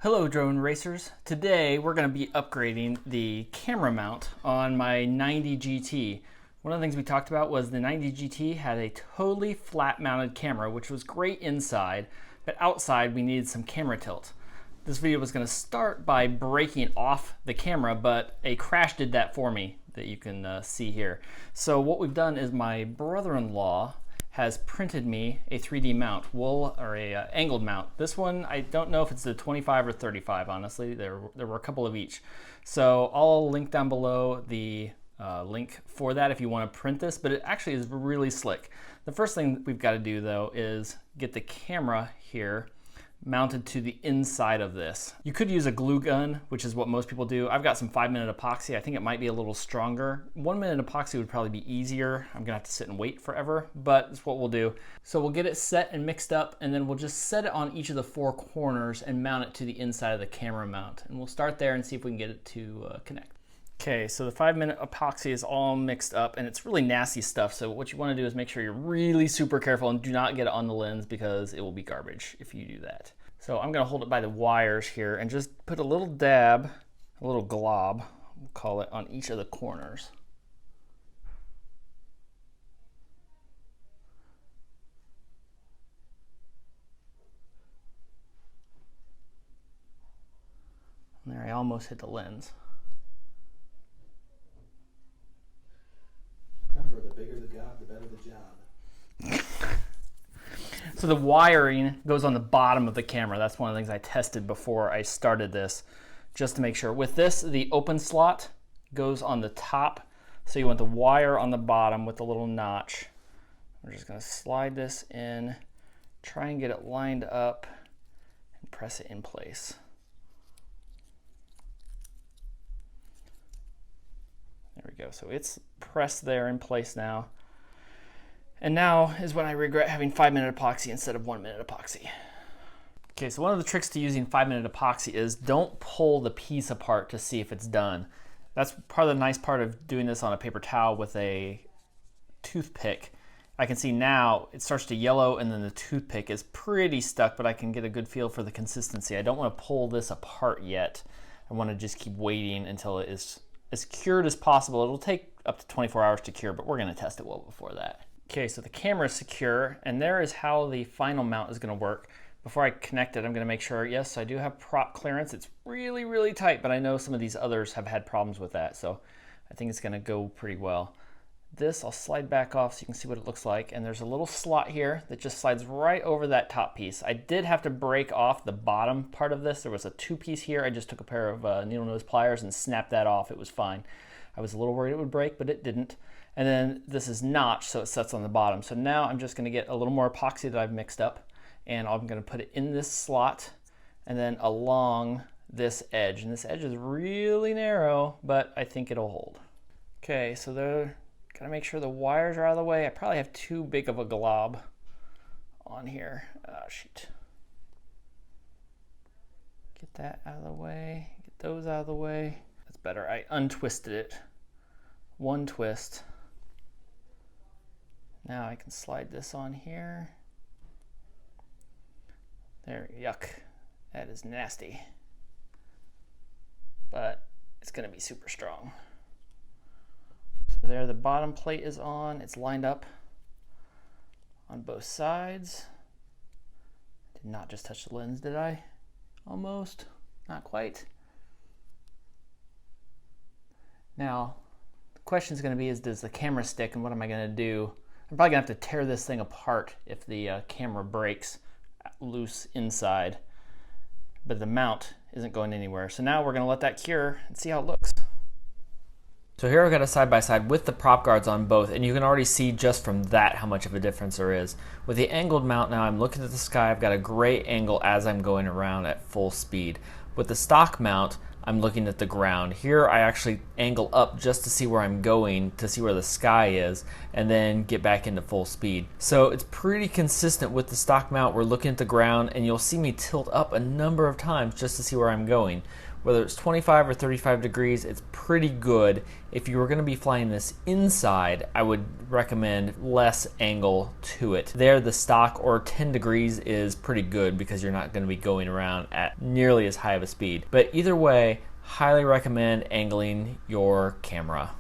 Hello drone racers. Today we're going to be upgrading the camera mount on my 90 GT. One of the things we talked about was the 90 GT had a totally flat mounted camera, which was great inside, but outside we needed some camera tilt. This video was going to start by breaking off the camera, but a crash did that for me that you can see here. So what we've done is my brother-in-law has printed me a 3D mount, angled mount. This one, I don't know if it's the 25 or 35, honestly. There were a couple of each. So I'll link down below the link for that if you want to print this, but it actually is really slick. The first thing we've got to do though is get the camera here mounted to the inside of this. You could use a glue gun, which is what most people do. I've got some 5-minute epoxy. I think it might be a little stronger. 1-minute epoxy would probably be easier. I'm gonna have to sit and wait forever, but it's what we'll do. So we'll get it set and mixed up, and then we'll just set it on each of the 4 corners and mount it to the inside of the camera mount. And we'll start there and see if we can get it to connect. Okay, so the 5-minute epoxy is all mixed up and it's really nasty stuff. So what you want to do is make sure you're really super careful and do not get it on the lens because it will be garbage if you do that. So I'm going to hold it by the wires here and just put a little dab, a little glob, we'll call it, on each of the corners. And there, I almost hit the lens. Remember, the bigger the job, the better the job. So the wiring goes on the bottom of the camera. That's one of the things I tested before I started this, just to make sure. With this, the open slot goes on the top, so you want the wire on the bottom with the little notch. We're just going to slide this in, try and get it lined up, and press it in place. There we go. So it's pressed there in place now. And now is when I regret having 5-minute epoxy instead of 1-minute epoxy. Okay, so one of the tricks to using 5-minute epoxy is don't pull the piece apart to see if it's done. That's part of the nice part of doing this on a paper towel with a toothpick. I can see now it starts to yellow and then the toothpick is pretty stuck, but I can get a good feel for the consistency. I don't want to pull this apart yet. I want to just keep waiting until it is as cured as possible. It'll take up to 24 hours to cure, but we're going to test it well before that. Okay, so the camera is secure, and there is how the final mount is going to work. Before I connect it, I'm going to make sure, yes, I do have prop clearance. It's really, really tight, but I know some of these others have had problems with that, so I think it's going to go pretty well. This I'll slide back off so you can see what it looks like, and there's a little slot here that just slides right over that top piece. I did have to break off the bottom part of this. There was a 2-piece here. I just took a pair of needle nose pliers and snapped that off. It was fine. I was a little worried it would break, but it didn't. And then this is notched, so it sets on the bottom. So now I'm just going to get a little more epoxy that I've mixed up, and I'm going to put it in this slot and then along this edge. And this edge is really narrow, but I think it'll hold. Okay, so there, gotta make sure the wires are out of the way. I probably have too big of a glob on here. Oh, shoot. Get that out of the way. Get those out of the way. That's better. I untwisted it. One twist. Now I can slide this on here. There, yuck. That is nasty. But it's gonna be super strong. So there, the bottom plate is on. It's lined up on both sides. Did not just touch the lens, did I? Almost. Not quite. Now, the question is going to be, does the camera stick, and what am I going to do? I'm probably going to have to tear this thing apart if the camera breaks loose inside, but the mount isn't going anywhere. So now we're going to let that cure and see how it looks. So here I've got a side-by-side with the prop guards on both, and you can already see just from that how much of a difference there is. With the angled mount now, I'm looking at the sky. I've got a great angle as I'm going around at full speed. With the stock mount, I'm looking at the ground. Here I actually angle up just to see where I'm going, to see where the sky is, and then get back into full speed. So it's pretty consistent with the stock mount. We're looking at the ground, and you'll see me tilt up a number of times just to see where I'm going. whether it's 25 or 35 degrees, it's pretty good. If you were going to be flying this inside, I would recommend less angle to it. There, the stock or 10 degrees is pretty good because you're not going to be going around at nearly as high of a speed. But either way, highly recommend angling your camera.